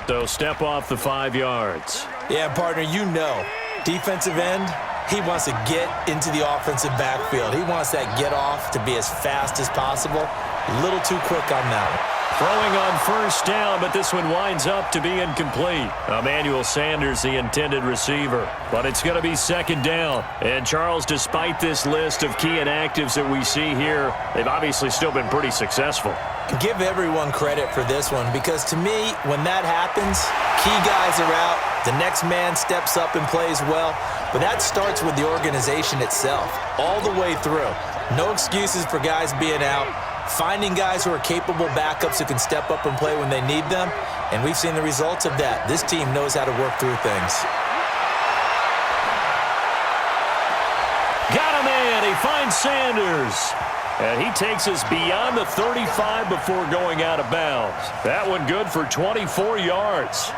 So step off the 5 yards. Yeah, partner, you know, defensive end, he wants to get into the offensive backfield. He wants that get off to be as fast as possible. A little too quick on that one. Throwing on first down, but this one winds up to be incomplete. Emmanuel Sanders, the intended receiver. But it's going to be second down. And, Charles, despite this list of key inactives that we see here, they've obviously still been pretty successful. Give everyone credit for this one because, to me, when that happens, key guys are out. The next man steps up and plays well. But that starts with the organization itself all the way through. No excuses for guys being out. Finding guys who are capable backups who can step up and play when they need them, and we've seen the results of that. This team knows how to work through things. Got a man. He finds Sanders. And he takes us beyond the 35 before going out of bounds. That one good for 24 yards.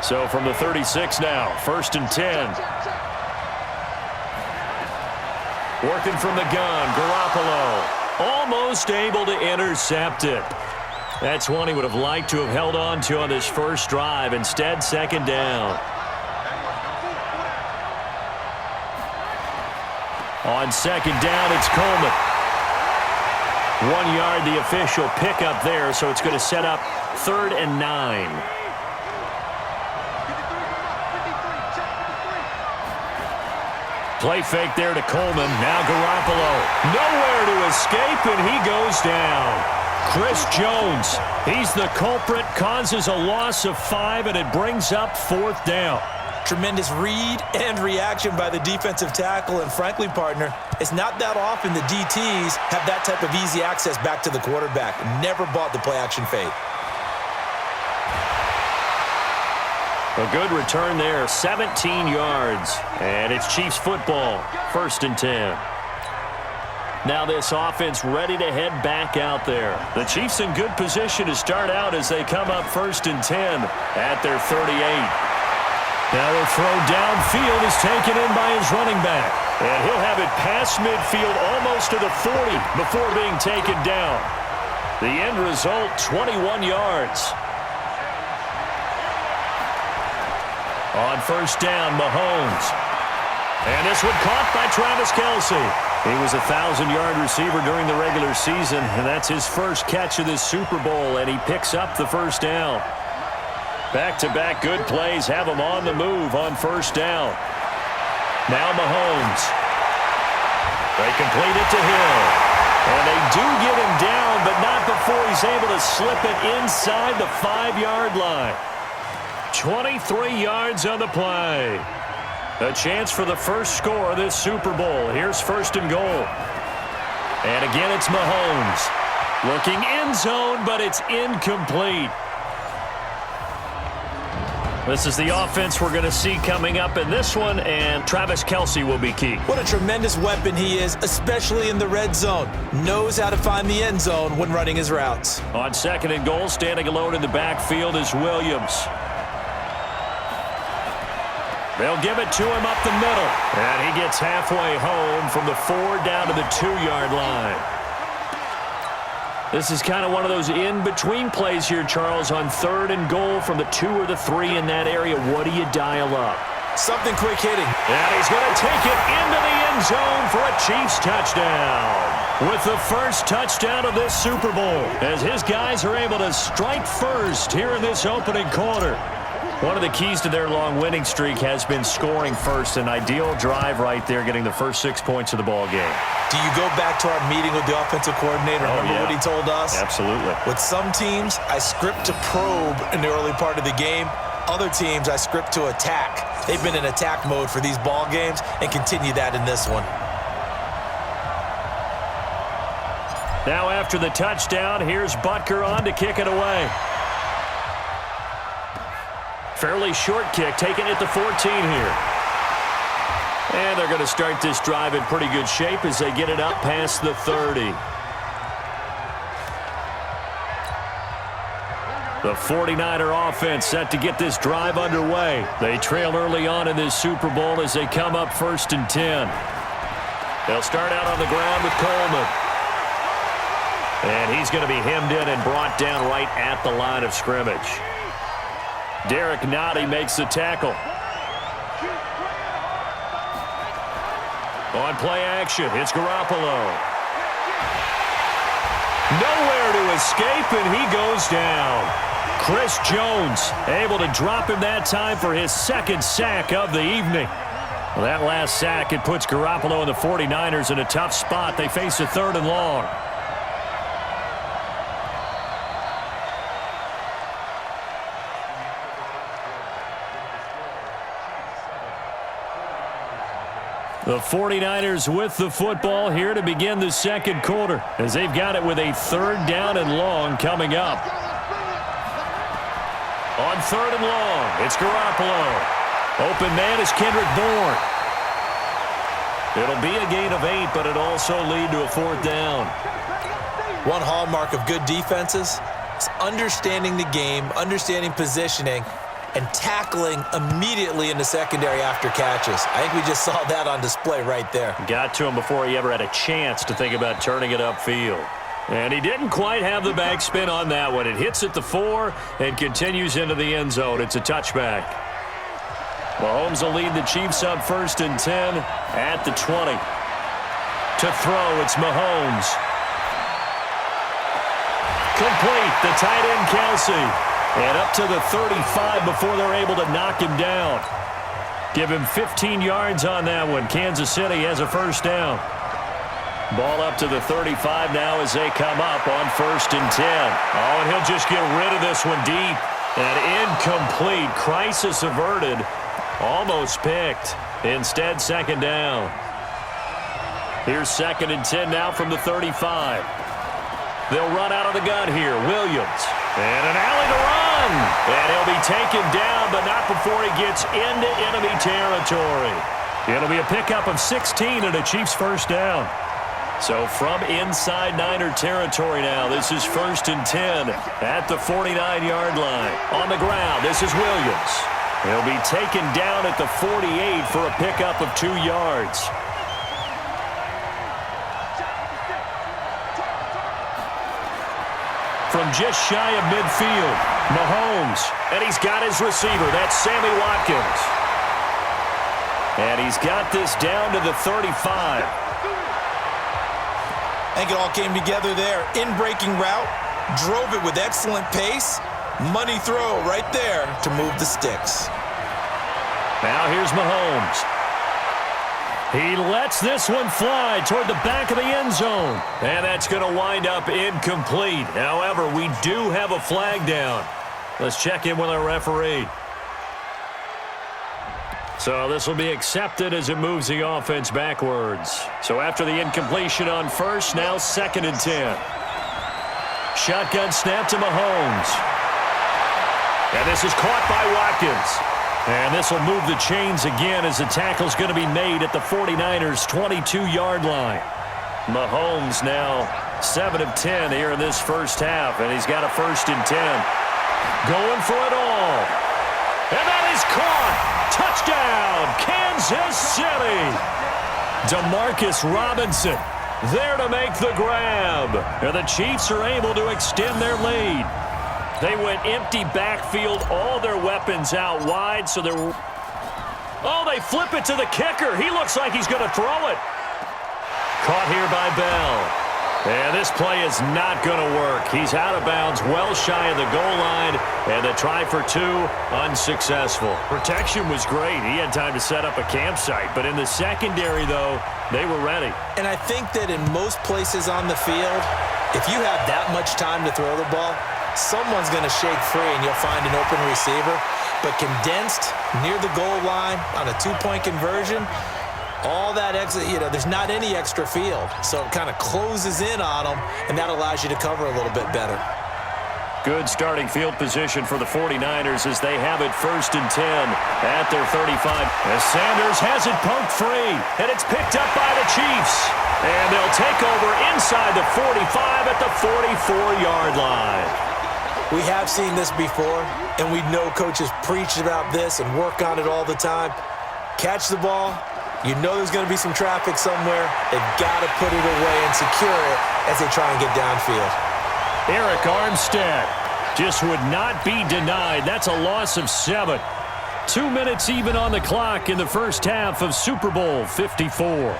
So from the 36 now, 1st and 10. Working from the gun, Garoppolo. Almost able to intercept it. That's one he would have liked to have held on to on this first drive. Instead, second down. On second down, it's Coleman. 1 yard, the official pickup there, so it's going to set up 3rd and 9. Play fake there to Coleman. Now Garoppolo. Nowhere to escape, and he goes down. Chris Jones, he's the culprit, causes a loss of 5, and it brings up 4th down. Tremendous read and reaction by the defensive tackle, and frankly, partner, it's not that often the DTs have that type of easy access back to the quarterback. Never bought the play-action fake. A good return there, 17 yards. And it's Chiefs football, 1st and 10. Now this offense ready to head back out there. The Chiefs in good position to start out as they come up 1st and 10 at their 38. Now a throw downfield is taken in by his running back. And he'll have it past midfield almost to the 40 before being taken down. The end result, 21 yards. On 1st down, Mahomes. And this one caught by Travis Kelce. He was a 1,000-yard receiver during the regular season, and that's his first catch of this Super Bowl, and he picks up the 1st down. Back-to-back good plays have him on the move on 1st down. Now Mahomes. They complete it to Hill. And they do get him down, but not before he's able to slip it inside the 5-yard line. 23 yards on the play. A chance for the first score of this Super Bowl. Here's 1st and goal. And again, it's Mahomes. Looking end zone, but it's incomplete. This is the offense we're going to see coming up in this one, and Travis Kelce will be key. What a tremendous weapon he is, especially in the red zone. Knows how to find the end zone when running his routes. On 2nd and goal, standing alone in the backfield is Williams. They'll give it to him up the middle. And he gets halfway home from the 4 down to the 2-yard line. This is kind of one of those in-between plays here, Charles, on 3rd and goal from the 2 or the 3 in that area. What do you dial up? Something quick hitting. And he's going to take it into the end zone for a Chiefs touchdown. With the first touchdown of this Super Bowl, as his guys are able to strike first here in this opening quarter. One of the keys to their long winning streak has been scoring first. An ideal drive right there, getting the first 6 points of the ball game. Do you go back to our meeting with the offensive coordinator? Remember what he told us? Absolutely. With some teams, I script to probe in the early part of the game. Other teams, I script to attack. They've been in attack mode for these ball games and continue that in this one. Now after the touchdown, here's Butker on to kick it away. Fairly short kick, taking it to 14 here. And they're going to start this drive in pretty good shape as they get it up past the 30. The 49er offense set to get this drive underway. They trail early on in this Super Bowl as they come up 1st and 10. They'll start out on the ground with Coleman. And he's going to be hemmed in and brought down right at the line of scrimmage. Derek Nottie makes the tackle. On play action, it's Garoppolo. Nowhere to escape, and he goes down. Chris Jones able to drop him that time for his second sack of the evening. Well, that last sack, it puts Garoppolo and the 49ers in a tough spot. They face a 3rd and long. The 49ers with the football here to begin the second quarter as they've got it with a 3rd down and long coming up. On 3rd and long, it's Garoppolo. Open man is Kendrick Bourne. It'll be a gain of 8, but it'll also lead to a 4th down. One hallmark of good defenses is understanding the game, understanding positioning, and tackling immediately in the secondary after catches. I think we just saw that on display right there. Got to him before he ever had a chance to think about turning it upfield. And he didn't quite have the backspin on that one. It hits at the 4 and continues into the end zone. It's a touchback. Mahomes will lead the Chiefs on 1st and 10 at the 20. To throw, it's Mahomes. Complete, the tight end Kelsey. And up to the 35 before they're able to knock him down. Give him 15 yards on that one. Kansas City has a 1st down. Ball up to the 35 now as they come up on 1st and 10. Oh, and he'll just get rid of this one deep. And incomplete. Crisis averted. Almost picked. Instead, 2nd down. Here's 2nd and 10 now from the 35. They'll run out of the gun here. Williams. And an alley to run. And he'll be taken down, but not before he gets into enemy territory. It'll be a pickup of 16 and a Chiefs 1st down. So from inside Niner territory now, this is 1st and 10 at the 49-yard line. On the ground, this is Williams. He'll be taken down at the 48 for a pickup of 2 yards. From just shy of midfield, Mahomes. And he's got his receiver. That's Sammy Watkins. And he's got this down to the 35. I think it all came together there. In-breaking route, drove it with excellent pace. Money throw right there to move the sticks. Now here's Mahomes. He lets this one fly toward the back of the end zone. And that's going to wind up incomplete. However, we do have a flag down. Let's check in with our referee. So this will be accepted as it moves the offense backwards. So after the incompletion on 1st, now 2nd and 10. Shotgun snap to Mahomes. And this is caught by Watkins. And this will move the chains again as the tackle's going to be made at the 49ers' 22-yard line. Mahomes now 7 of 10 here in this 1st half, and he's got a 1st and 10. Going for it all. And that is caught. Touchdown, Kansas City. Demarcus Robinson there to make the grab. And the Chiefs are able to extend their lead. They went empty backfield, all their weapons out wide, so they're... Oh, they flip it to the kicker. He looks like he's going to throw it. Caught here by Bell. And this play is not going to work. He's out of bounds, well shy of the goal line, and the try for 2, unsuccessful. Protection was great. He had time to set up a campsite, but in the secondary, though, they were ready. And I think that in most places on the field, if you have that much time to throw the ball, someone's going to shake free and you'll find an open receiver. But condensed near the goal line on a 2-point conversion, all that extra, there's not any extra field. So it kind of closes in on them, and that allows you to cover a little bit better. Good starting field position for the 49ers as they have it 1st and 10 at their 35. As Sanders has it pumped free, and it's picked up by the Chiefs. And they'll take over inside the 45 at the 44-yard line. We have seen this before, and we know coaches preach about this and work on it all the time. Catch the ball. You know there's going to be some traffic somewhere. They've got to put it away and secure it as they try and get downfield. Eric Armstead Just would not be denied. That's a loss of 7. 2 minutes even on the clock in the first half of Super Bowl 54.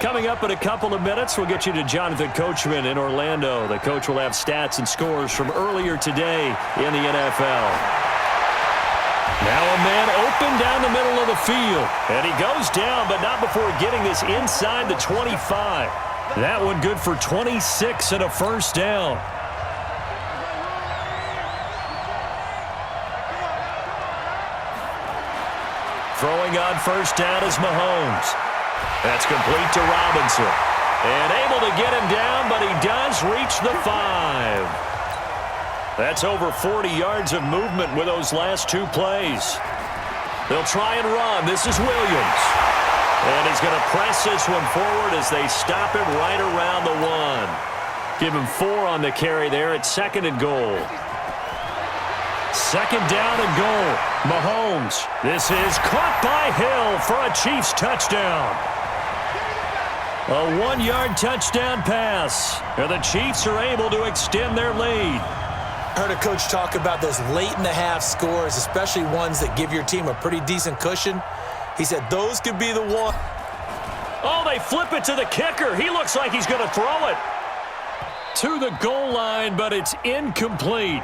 Coming up in a couple of minutes, we'll get you to Jonathan Coachman in Orlando. The coach will have stats and scores from earlier today in the NFL. Now a man open down the middle of the field. And he goes down, but not before getting this inside the 25. That one good for 26 and a first down. Throwing on first down is Mahomes. That's complete to Robinson. And able to get him down, but he does reach the 5. That's over 40 yards of movement with those last 2 plays. They'll try and run. This is Williams. And he's going to press this one forward as they stop him right around the 1. Give him 4 on the carry there at 2nd and goal. 2nd down and goal. Mahomes. This is caught by Hill for a Chiefs touchdown. A 1-yard touchdown pass. And the Chiefs are able to extend their lead. I heard a coach talk about those late-in-the-half scores, especially ones that give your team a pretty decent cushion. He said those could be the one. Oh, they flip it to the kicker. He looks like he's going to throw it to the goal line, but it's incomplete.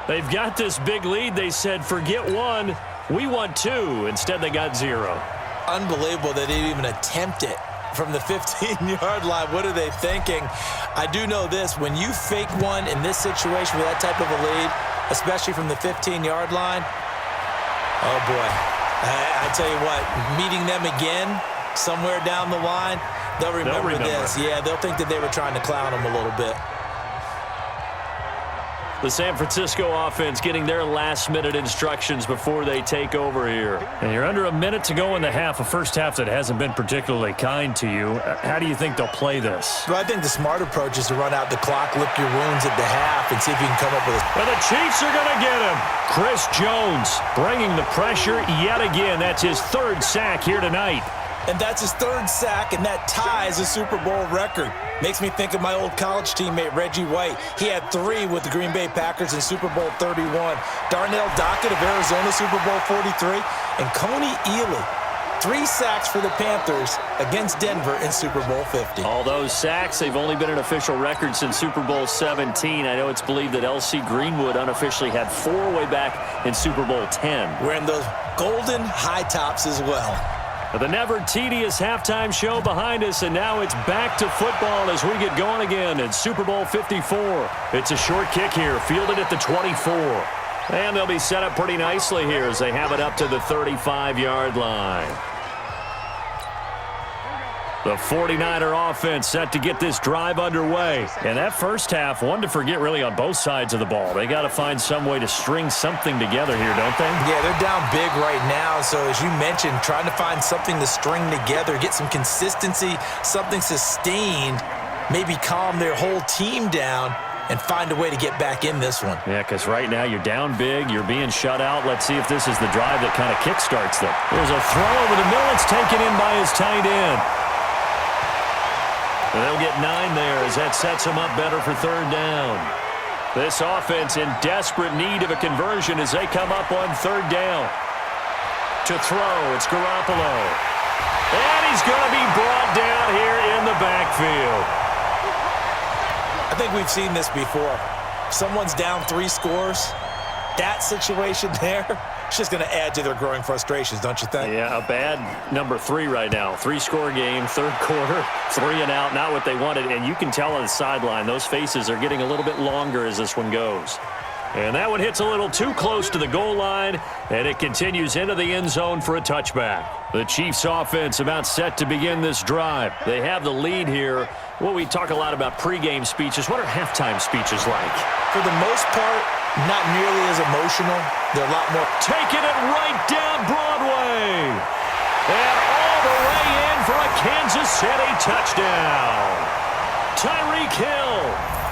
They've got this big lead. They said, forget 1. We want 2. Instead, they got 0. Unbelievable they didn't even attempt it from the 15-yard line. What are they thinking? I do know this. When you fake one in this situation with that type of a lead, especially from the 15-yard line, oh, boy. I tell you what, meeting them again somewhere down the line, they'll remember this. Yeah, they'll think that they were trying to clown them a little bit. The San Francisco offense getting their last-minute instructions before they take over here. And you're under a minute to go in the half, a first half that hasn't been particularly kind to you. How do you think they'll play this? Well, I think the smart approach is to run out the clock, lick your wounds at the half, and see if you can come up with a... And the Chiefs are going to get him. Chris Jones bringing the pressure yet again. That's his 3rd sack here tonight. And that's his 3rd sack, and that ties a Super Bowl record. Makes me think of my old college teammate, Reggie White. He had 3 with the Green Bay Packers in Super Bowl 31. Darnell Dockett of Arizona, Super Bowl 43. And Coney Ealy, 3 sacks for the Panthers against Denver in Super Bowl 50. All those sacks, they've only been an official record since Super Bowl 17. I know it's believed that L.C. Greenwood unofficially had 4 way back in Super Bowl 10. Wearing those golden high tops as well. The never-tedious halftime show behind us, and now it's back to football as we get going again in Super Bowl 54. It's a short kick here, fielded at the 24. And they'll be set up pretty nicely here as they have it up to the 35-yard line. The 49er offense set to get this drive underway. And that first half, one to forget really on both sides of the ball. They got to find some way to string something together here, don't they? Yeah, they're down big right now. So as you mentioned, trying to find something to string together, get some consistency, something sustained, maybe calm their whole team down and find a way to get back in this one. Yeah, because right now you're down big, you're being shut out. Let's see if this is the drive that kind of kickstarts them. There's a throw over the middle. It's taken in by his tight end. And they'll get 9 there as that sets them up better for 3rd down. This offense in desperate need of a conversion as they come up on 3rd down. To throw, it's Garoppolo. And he's going to be brought down here in the backfield. I think we've seen this before. Someone's down 3 scores. That situation there, it's just going to add to their growing frustrations, don't you think? Yeah, a bad number 3 right now. 3-score game, 3rd quarter, 3 and out, not what they wanted. And you can tell on the sideline, those faces are getting a little bit longer as this one goes. And that one hits a little too close to the goal line, and it continues into the end zone for a touchback. The Chiefs offense about set to begin this drive. They have the lead here. Well, we talk a lot about pregame speeches. What are halftime speeches like? For the most part, not nearly as emotional. They're a lot more. Taking it right down Broadway. And all the way in for a Kansas City touchdown. Tyreek Hill